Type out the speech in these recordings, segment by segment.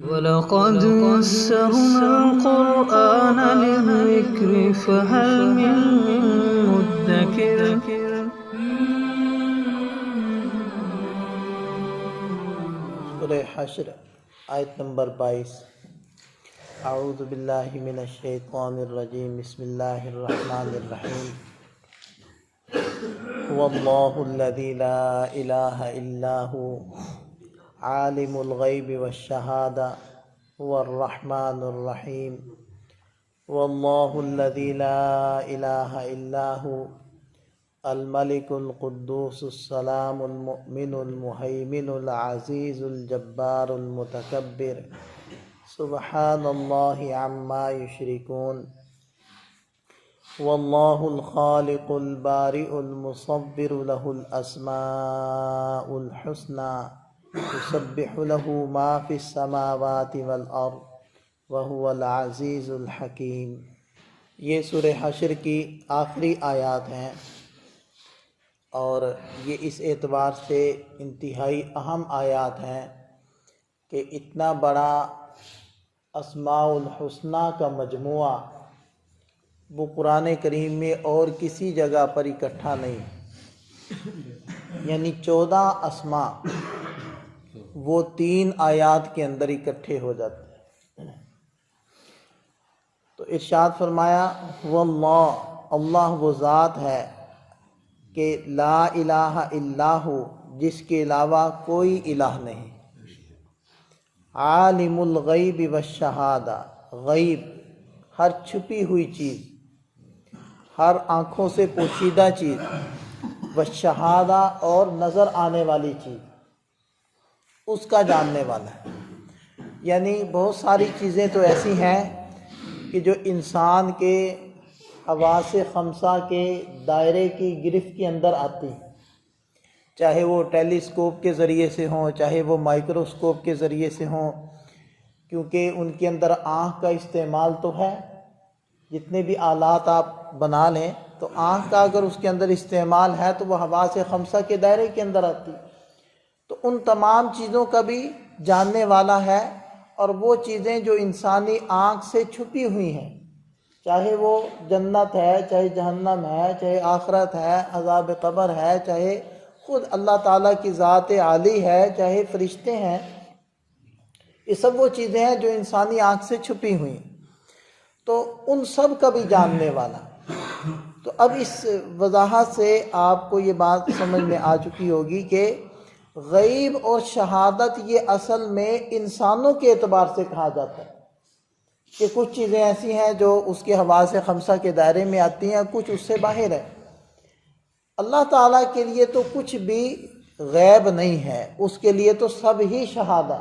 وَلَقَدْ يَسَّرْنَا الْقُرْآنَ لِلذِّكْرِ فَهَلْ مِن مُّدَّكِرٍ سورہ حشر آیت نمبر 22۔ اعوذ باللہ من الشیطان الرجیم، بسم اللہ الرحمن الرحیم۔ واللہ الذی لا الہ الا ہو عالم الغیب والشہادہ هو الرحمن الرحیم۔ واللہ الذی لا الہ الا ہو الملک القدوس السلام المؤمن المہیمن العزیز الجبار المتکبر، سبحان اللہ عما یشرکون۔ واللہ الخالق البارئ المصور له الاسماء الحسنى یسبح له ما فی السماوات والارض وهو العزیز الحکیم۔ یہ سورہ حشر کی آخری آیات ہیں، اور یہ اس اعتبار سے انتہائی اہم آیات ہیں کہ اتنا بڑا اسماء الحسنہ کا مجموعہ وہ قرآن کریم میں اور کسی جگہ پر اکٹھا نہیں، یعنی 14 اسماء وہ 3 آیات کے اندر اکٹھے ہو جاتے ہیں۔ تو ارشاد فرمایا واللہ، اللہ وہ ذات ہے کہ لا الہ الا ہو، جس کے علاوہ کوئی الہ نہیں، عالم الغیب والشہادہ، غیب ہر چھپی ہوئی چیز، ہر آنکھوں سے پوشیدہ چیز، والشہادہ اور نظر آنے والی چیز، اس کا جاننے والا ہے۔ یعنی بہت ساری چیزیں تو ایسی ہیں کہ جو انسان کے حواس خمسہ کے دائرے کی گرفت کے اندر آتی ہیں، چاہے وہ ٹیلیسکوپ کے ذریعے سے ہوں، چاہے وہ مائکروسکوپ کے ذریعے سے ہوں، کیونکہ ان کے اندر آنکھ کا استعمال تو ہے۔ جتنے بھی آلات آپ بنا لیں تو آنکھ کا اگر اس کے اندر استعمال ہے تو وہ حواس خمسہ کے دائرے کے اندر آتی، تو ان تمام چیزوں کا بھی جاننے والا ہے۔ اور وہ چیزیں جو انسانی آنکھ سے چھپی ہوئی ہیں، چاہے وہ جنت ہے، چاہے جہنم ہے، چاہے آخرت ہے، عذاب قبر ہے، چاہے خود اللہ تعالیٰ کی ذات عالی ہے، چاہے فرشتے ہیں، یہ سب وہ چیزیں ہیں جو انسانی آنکھ سے چھپی ہوئی ہیں، تو ان سب کا بھی جاننے والا۔ تو اب اس وضاحت سے آپ کو یہ بات سمجھ میں آ چکی ہوگی کہ غیب اور شہادت یہ اصل میں انسانوں کے اعتبار سے کہا جاتا ہے، کہ کچھ چیزیں ایسی ہیں جو اس کے حواس خمسہ کے دائرے میں آتی ہیں، کچھ اس سے باہر ہے۔ اللہ تعالیٰ کے لیے تو کچھ بھی غیب نہیں ہے، اس کے لیے تو سب ہی شہادہ،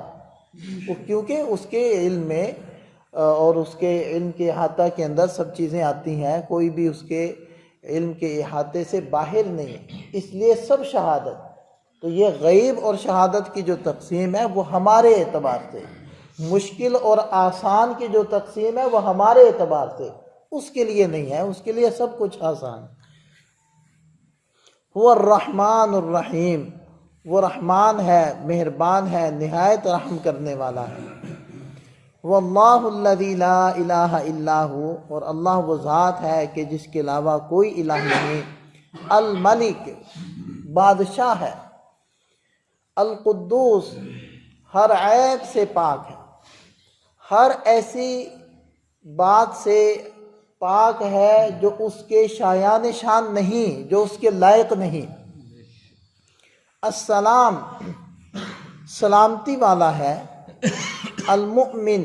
کیونکہ اس کے علم میں اور اس کے علم کے احاطہ کے اندر سب چیزیں آتی ہیں، کوئی بھی اس کے علم کے احاطے سے باہر نہیں ہے، اس لیے سب شہادت۔ تو یہ غیب اور شہادت کی جو تقسیم ہے وہ ہمارے اعتبار سے، مشکل اور آسان کی جو تقسیم ہے وہ ہمارے اعتبار سے، اس کے لیے نہیں ہے، اس کے لیے سب کچھ آسان ہے۔ وہ الرحمن الرحیم، وہ رحمان ہے، مہربان ہے، نہایت رحم کرنے والا ہے۔ واللہ الذی لا الہ الا ہو، اور اللہ وہ ذات ہے کہ جس کے علاوہ کوئی الہ نہیں، الملک بادشاہ ہے، القدوس ہر عیب سے پاک ہے، ہر ایسی بات سے پاک ہے جو اس کے شایان شان نہیں، جو اس کے لائق نہیں۔ السلام سلامتی والا ہے، المؤمن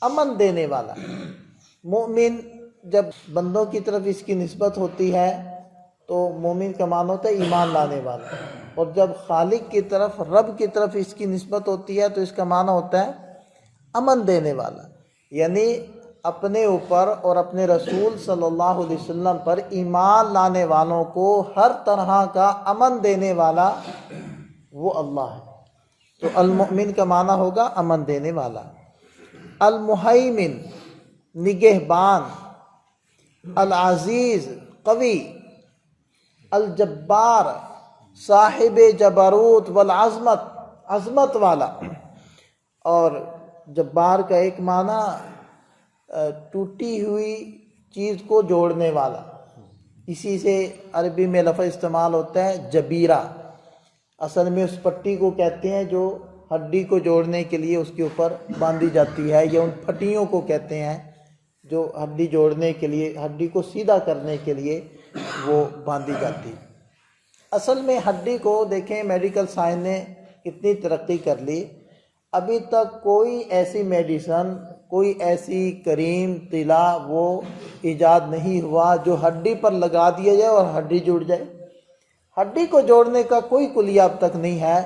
امن دینے والا۔ مومن جب بندوں کی طرف اس کی نسبت ہوتی ہے تو مومن کا معنی ہوتا ہے ایمان لانے والا، اور جب خالق کی طرف، رب کی طرف اس کی نسبت ہوتی ہے تو اس کا معنی ہوتا ہے امن دینے والا، یعنی اپنے اوپر اور اپنے رسول صلی اللہ علیہ وسلم پر ایمان لانے والوں کو ہر طرح کا امن دینے والا وہ اللہ ہے۔ تو المؤمن کا معنی ہوگا امن دینے والا۔ المہیمن نگہبان، العزیز قوی، الجبار صاحب جبروت والعظمت، عظمت والا، اور جبار کا ایک معنی ٹوٹی ہوئی چیز کو جوڑنے والا، اسی سے عربی میں لفظ استعمال ہوتا ہے جبیرہ۔ اصل میں اس پٹی کو کہتے ہیں جو ہڈی کو جوڑنے کے لیے اس کے اوپر باندھی جاتی ہے، یا ان پھٹیوں کو کہتے ہیں جو ہڈی جوڑنے کے لیے، ہڈی کو سیدھا کرنے کے لیے وہ باندھی جاتی۔ اصل میں ہڈی کو دیکھیں، میڈیکل سائنس نے کتنی ترقی کر لی، ابھی تک کوئی ایسی میڈیسن، کوئی ایسی کریم طلا وہ ایجاد نہیں ہوا جو ہڈی پر لگا دیا جائے اور ہڈی جڑ جائے۔ ہڈی کو جوڑنے کا کوئی کلیہ اب تک نہیں ہے،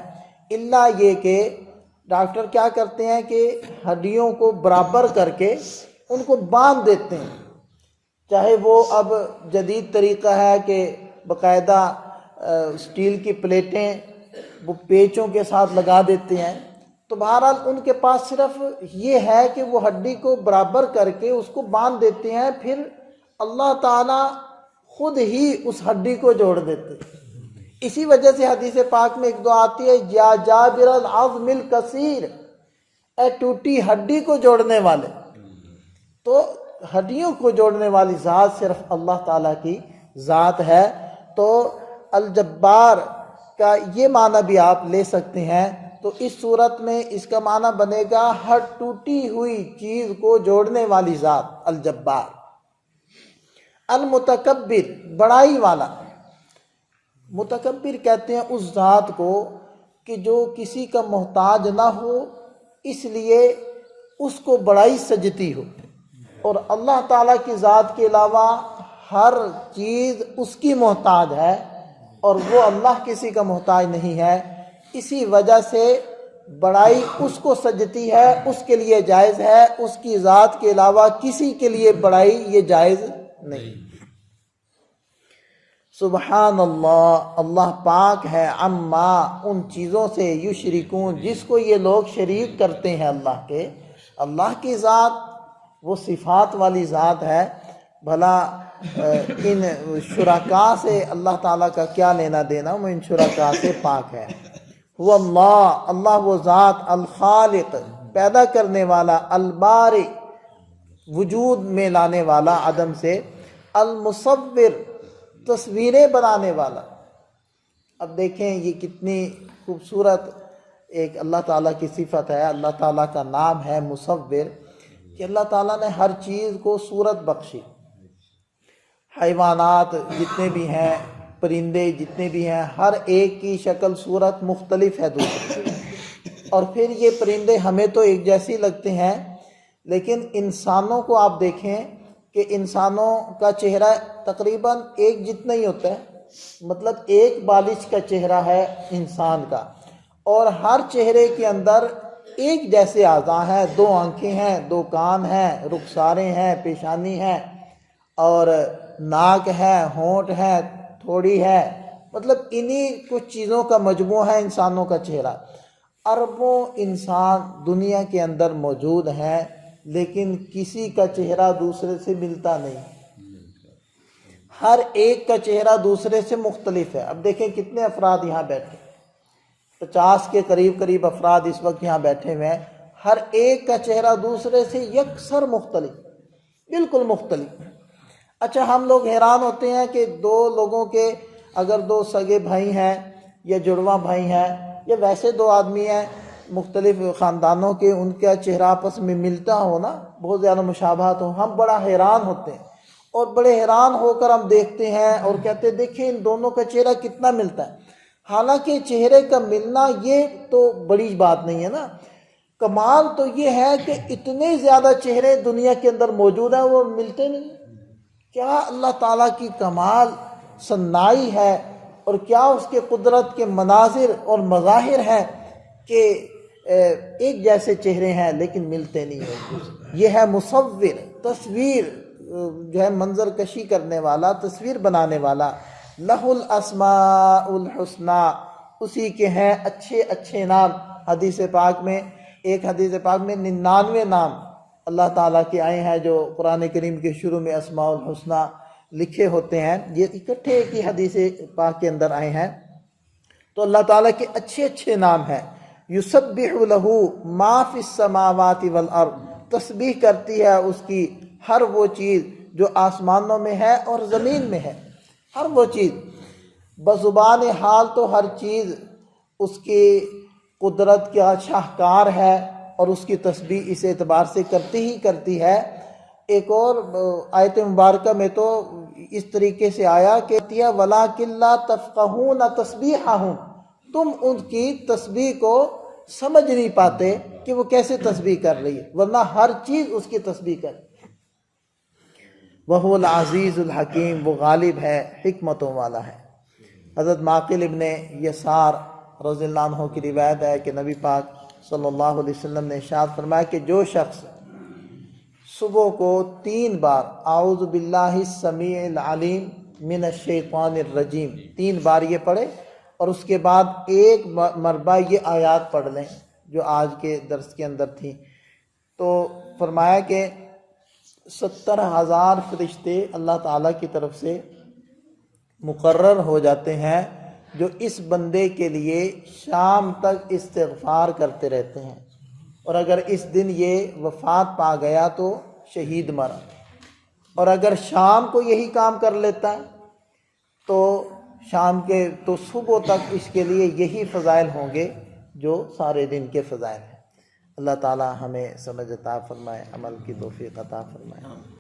الا یہ کہ ڈاکٹر کیا کرتے ہیں کہ ہڈیوں کو برابر کر کے ان کو باندھ دیتے ہیں، چاہے وہ اب جدید طریقہ ہے کہ باقاعدہ اسٹیل کی پلیٹیں وہ پیچوں کے ساتھ لگا دیتے ہیں، تو بہرحال ان کے پاس صرف یہ ہے کہ وہ ہڈی کو برابر کر کے اس کو باندھ دیتے ہیں، پھر اللہ تعالیٰ خود ہی اس ہڈی کو جوڑ دیتے ہیں۔ اسی وجہ سے حدیث پاک میں ایک دعا آتی ہے، یا جابر العظم الکثیر، اے ٹوٹی ہڈی کو جوڑنے والے۔ تو ہڈیوں کو جوڑنے والی ذات صرف اللہ تعالیٰ کی ذات ہے۔ تو الجبار کا یہ معنی بھی آپ لے سکتے ہیں، تو اس صورت میں اس کا معنی بنے گا ہر ٹوٹی ہوئی چیز کو جوڑنے والی ذات، الجبار۔ المتکبر، بڑائی والا۔ متکبر کہتے ہیں اس ذات کو کہ جو کسی کا محتاج نہ ہو، اس لیے اس کو بڑائی سجتی ہو، اور اللہ تعالیٰ کی ذات کے علاوہ ہر چیز اس کی محتاج ہے، اور وہ اللہ کسی کا محتاج نہیں ہے۔ اسی وجہ سے بڑائی اس کو سجتی ہے، اس کے لیے جائز ہے، اس کی ذات کے علاوہ کسی کے لیے بڑائی یہ جائز نہیں۔ سبحان اللہ، اللہ پاک ہے، عما، ان چیزوں سے، یشرکون، جس کو یہ لوگ شریک کرتے ہیں اللہ کے۔ اللہ کی ذات وہ صفات والی ذات ہے، بھلا ان شرکاء سے اللہ تعالیٰ کا کیا لینا دینا، وہ ان شرکاء سے پاک ہے۔ وہ اللہ، اللہ وہ ذات، الخالق، پیدا کرنے والا، البارئ، وجود میں لانے والا عدم سے، المصور، تصویریں بنانے والا۔ اب دیکھیں یہ کتنی خوبصورت ایک اللہ تعالیٰ کی صفت ہے، اللہ تعالیٰ کا نام ہے مصور، کہ اللہ تعالیٰ نے ہر چیز کو صورت بخشی۔ حیوانات جتنے بھی ہیں، پرندے جتنے بھی ہیں، ہر ایک کی شکل صورت مختلف ہے دوسرے سے، اور پھر یہ پرندے ہمیں تو ایک جیسی لگتے ہیں، لیکن انسانوں کو آپ دیکھیں کہ انسانوں کا چہرہ تقریباً ایک جتنا ہی ہوتا ہے، مطلب ایک بالش کا چہرہ ہے انسان کا، اور ہر چہرے کے اندر ایک جیسے اعضاء ہیں، 2 آنکھیں ہیں، 2 کان ہیں، رخساریں ہیں، پیشانی ہے، اور ناک ہے، ہونٹ ہے، تھوڑی ہے، مطلب انہی کچھ چیزوں کا مجموعہ ہے انسانوں کا چہرہ۔ اربوں انسان دنیا کے اندر موجود ہیں، لیکن کسی کا چہرہ دوسرے سے ملتا نہیں، ہر ایک کا چہرہ دوسرے سے مختلف ہے۔ اب دیکھیں کتنے افراد یہاں بیٹھے، 50 کے قریب افراد اس وقت یہاں بیٹھے ہوئے ہیں، ہر ایک کا چہرہ دوسرے سے یکسر مختلف، بالکل مختلف۔ اچھا، ہم لوگ حیران ہوتے ہیں کہ 2 لوگوں کے اگر 2 سگے بھائی ہیں یا جڑواں بھائی ہیں، یا ویسے 2 آدمی ہیں مختلف خاندانوں کے، ان کا چہرہ آپس میں ملتا ہو نا، بہت زیادہ مشابہت ہو، ہم بڑا حیران ہوتے ہیں، اور بڑے حیران ہو کر ہم دیکھتے ہیں اور کہتے ہیں دیکھیں ان دونوں کا چہرہ کتنا ملتا ہے۔ حالانکہ چہرے کا ملنا یہ تو بڑی بات نہیں ہے نا، کمال تو یہ ہے کہ اتنے زیادہ چہرے دنیا کے اندر موجود ہیں، وہ ملتے نہیں۔ کیا اللہ تعالیٰ کی کمال صنائی ہے، اور کیا اس کے قدرت کے مناظر اور مظاہر ہیں کہ ایک جیسے چہرے ہیں لیکن ملتے نہیں ہیں۔ یہ ہے مصور، تصویر جو ہے منظر کشی کرنے والا، تصویر بنانے والا۔ لہ الاسماء الحسنی، اسی کے ہیں اچھے اچھے نام۔ حدیث پاک میں، ایک حدیث پاک میں 99 نام اللہ تعالیٰ کے آئے ہیں، جو قرآن کریم کے شروع میں اسماء الحسنی لکھے ہوتے ہیں، یہ اکٹھے ایک ہی حدیث پاک کے اندر آئے ہیں۔ تو اللہ تعالیٰ کے اچھے اچھے نام ہیں۔ یسبح لہو ما فی السماوات والارض، تسبیح کرتی ہے اس کی ہر وہ چیز جو آسمانوں میں ہے اور زمین میں ہے، ہر وہ چیز۔ بزبان حال تو ہر چیز اس کی قدرت کا شاہکار ہے اور اس کی تسبیح اس اعتبار سے کرتی ہے۔ ایک اور آیت مبارکہ میں تو اس طریقے سے آیا کہ وَلَٰكِن لَا تَفْقَهُونَ تَسْبِيحَهُمْ، تم ان کی تسبیح کو سمجھ نہیں پاتے کہ وہ کیسے تسبیح کر رہی ہے، ورنہ ہر چیز اس کی تسبیح کر۔ وَهُوَ الْعَزِيزُ الْحَكِيمُ، وہ غالب ہے، حکمتوں والا ہے۔ حضرت معقل ابن یسار رضی اللہ عنہ کی روایت ہے کہ نبی پاک صلی اللہ علیہ وسلم نے ارشاد فرمایا کہ جو شخص صبح کو 3 بار اعوذ باللہ السمیع العلیم من الشیطان الرجیم 3 بار یہ پڑھے اور اس کے بعد ایک مربع یہ آیات پڑھ لیں جو آج کے درس کے اندر تھیں، تو فرمایا کہ 70,000 فرشتے اللہ تعالیٰ کی طرف سے مقرر ہو جاتے ہیں جو اس بندے کے لیے شام تک استغفار کرتے رہتے ہیں، اور اگر اس دن یہ وفات پا گیا تو شہید مرا، اور اگر شام کو یہی کام کر لیتا ہے تو صبح تک اس کے لیے یہی فضائل ہوں گے جو سارے دن کے فضائل ہیں۔ اللہ تعالی ہمیں سمجھ عطا فرمائے، عمل کی توفیق عطا فرمائے۔